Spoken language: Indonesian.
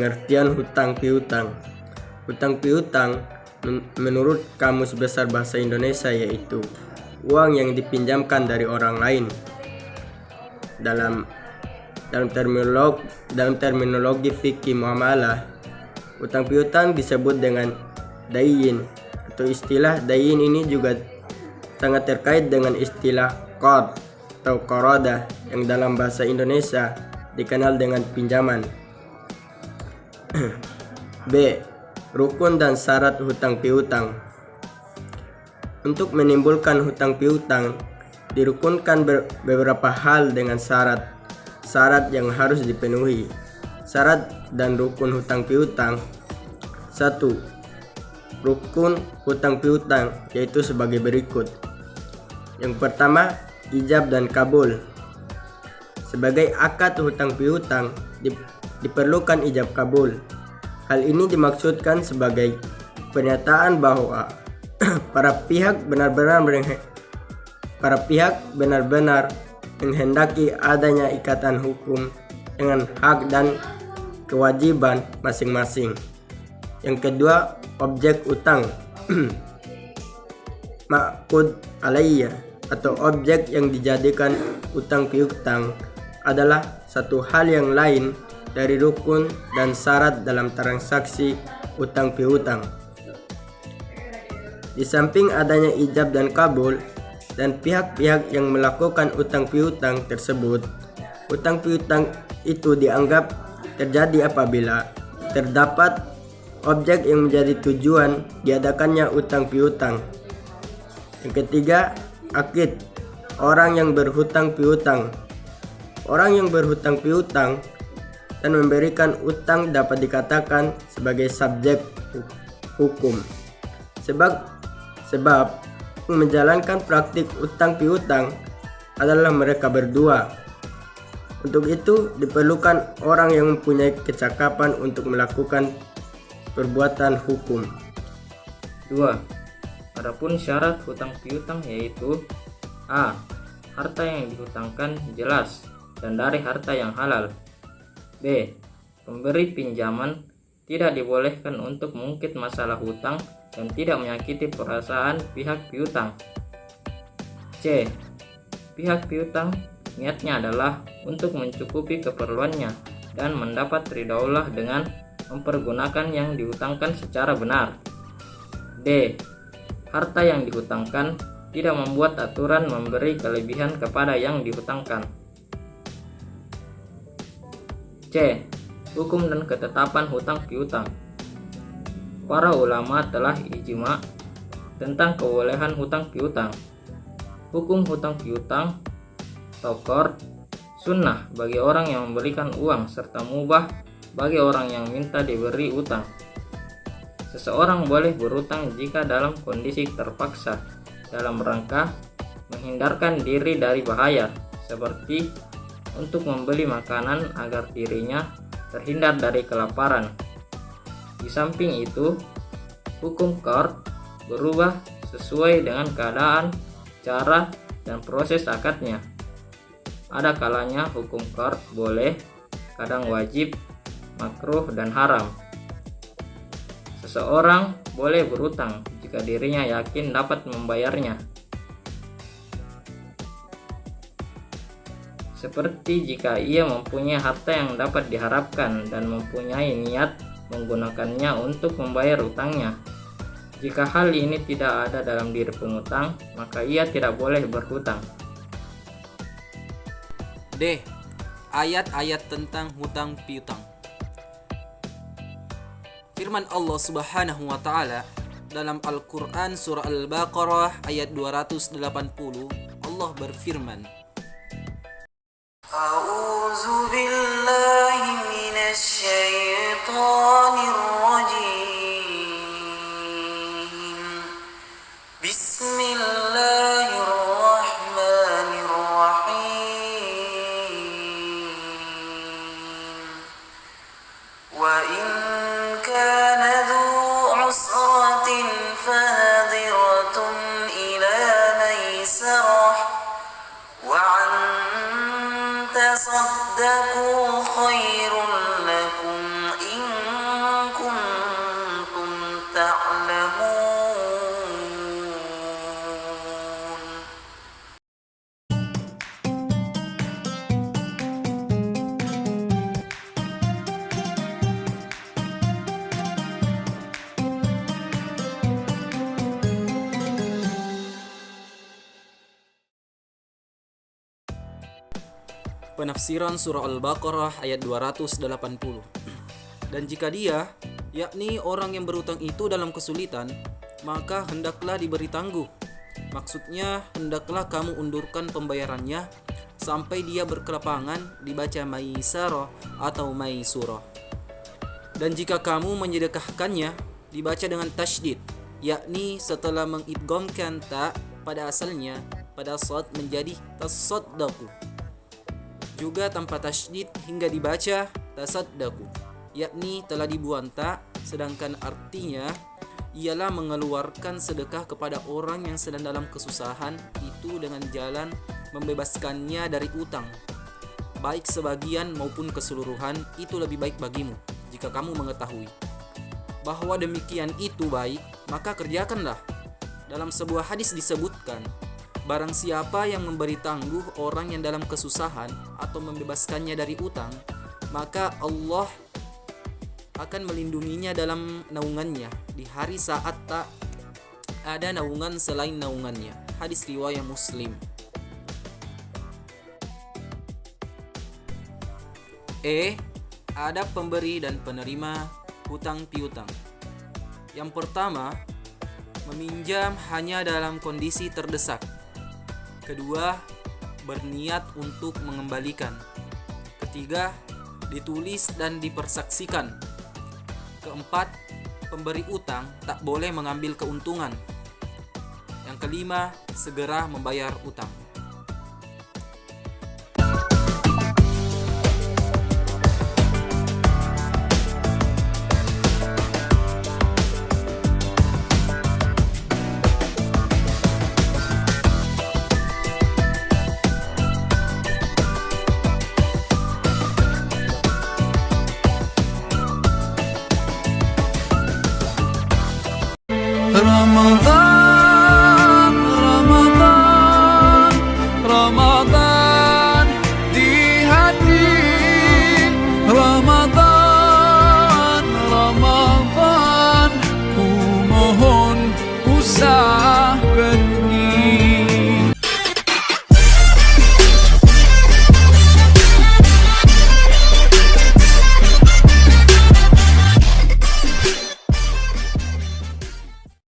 Pengertian hutang piutang. Hutang piutang menurut Kamus Besar Bahasa Indonesia yaitu uang yang dipinjamkan dari orang lain. Dalam terminologi fikih muamalah, hutang piutang disebut dengan dayin, atau istilah dayin ini juga sangat terkait dengan istilah qard atau qaradah yang dalam bahasa Indonesia dikenal dengan pinjaman. B. Rukun dan syarat hutang piutang. Untuk menimbulkan hutang piutang dirukunkan beberapa hal dengan syarat yang harus dipenuhi. Syarat dan rukun hutang piutang. 1. Rukun hutang piutang yaitu sebagai berikut. Yang pertama, ijab dan kabul. Sebagai akad hutang piutang diperlukan ijab kabul. Hal ini dimaksudkan sebagai pernyataan bahwa para pihak benar-benar menghendaki adanya ikatan hukum dengan hak dan kewajiban masing-masing. Yang kedua, objek utang. Ma'qud alayya atau objek yang dijadikan utang piutang adalah satu hal yang lain dari rukun dan syarat dalam transaksi utang piutang. Di samping adanya ijab dan kabul dan pihak-pihak yang melakukan utang piutang tersebut, utang piutang itu dianggap terjadi apabila terdapat objek yang menjadi tujuan diadakannya utang piutang. Yang ketiga, akid, orang yang berhutang piutang. Orang yang berhutang piutang dan memberikan utang dapat dikatakan sebagai subjek hukum. Sebab menjalankan praktik utang piutang adalah mereka berdua. Untuk itu diperlukan orang yang mempunyai kecakapan untuk melakukan perbuatan hukum. 2. Adapun syarat hutang piutang yaitu A. Harta yang dihutangkan jelas dan dari harta yang halal. B. Pemberi pinjaman tidak dibolehkan untuk mengungkit masalah hutang dan tidak menyakiti perasaan pihak piutang. C. Pihak piutang niatnya adalah untuk mencukupi keperluannya dan mendapat ridha Allah dengan mempergunakan yang dihutangkan secara benar. D. Harta yang dihutangkan tidak membuat aturan memberi kelebihan kepada yang dihutangkan. C. Hukum dan ketetapan hutang piutang. Para ulama telah ijma tentang kebolehan hutang piutang. Hukum hutang piutang atau qard sunnah bagi orang yang memberikan uang serta mubah bagi orang yang minta diberi utang. Seseorang boleh berutang jika dalam kondisi terpaksa dalam rangka menghindarkan diri dari bahaya, seperti untuk membeli makanan agar dirinya terhindar dari kelaparan. Di samping itu, hukum qard berubah sesuai dengan keadaan, cara, dan proses akadnya. Ada kalanya hukum qard boleh, kadang wajib, makruh, dan haram. Seseorang boleh berutang jika dirinya yakin dapat membayarnya, seperti jika ia mempunyai harta yang dapat diharapkan dan mempunyai niat menggunakannya untuk membayar utangnya. Jika hal ini tidak ada dalam diri pengutang, maka ia tidak boleh berhutang. D. Ayat-ayat tentang hutang piutang. Firman Allah Subhanahu wa taala dalam Al-Qur'an surah Al-Baqarah ayat 280, Allah berfirman, A'udzu billahi minasy syaithanir rajim. Bismillahirrahmanirrahim. Wa in kana dhu usratin fanadhiratun ila maisarah wa an tasaddaqu khairul lakum in Penafsiran surah Al-Baqarah ayat 280. Dan jika dia, yakni orang yang berutang itu dalam kesulitan, maka hendaklah diberi tangguh. Maksudnya, hendaklah kamu undurkan pembayarannya sampai dia berkelapangan, dibaca maisarah atau maisurah. Dan jika kamu menyedekahkannya, dibaca dengan tasydid, yakni setelah mengidghamkan ta pada asalnya pada shad menjadi tasaddaqu. Juga tanpa tasydid hingga dibaca tasaddaqu, yakni telah dibuang ta, sedangkan artinya ialah mengeluarkan sedekah kepada orang yang sedang dalam kesusahan itu dengan jalan membebaskannya dari utang, baik sebagian maupun keseluruhan. Itu lebih baik bagimu jika kamu mengetahui bahwa demikian itu baik, maka kerjakanlah. Dalam sebuah hadis disebutkan, barang siapa yang memberi tangguh orang yang dalam kesusahan atau membebaskannya dari utang, maka Allah akan melindunginya dalam naungannya di hari saat tak ada naungan selain naungannya. Hadis riwayat Muslim. Adab pemberi dan penerima hutang piutang. Yang pertama, meminjam hanya dalam kondisi terdesak. Kedua, berniat untuk mengembalikan. Ketiga, ditulis dan dipersaksikan. Keempat, pemberi utang tak boleh mengambil keuntungan. Yang kelima, segera membayar utang.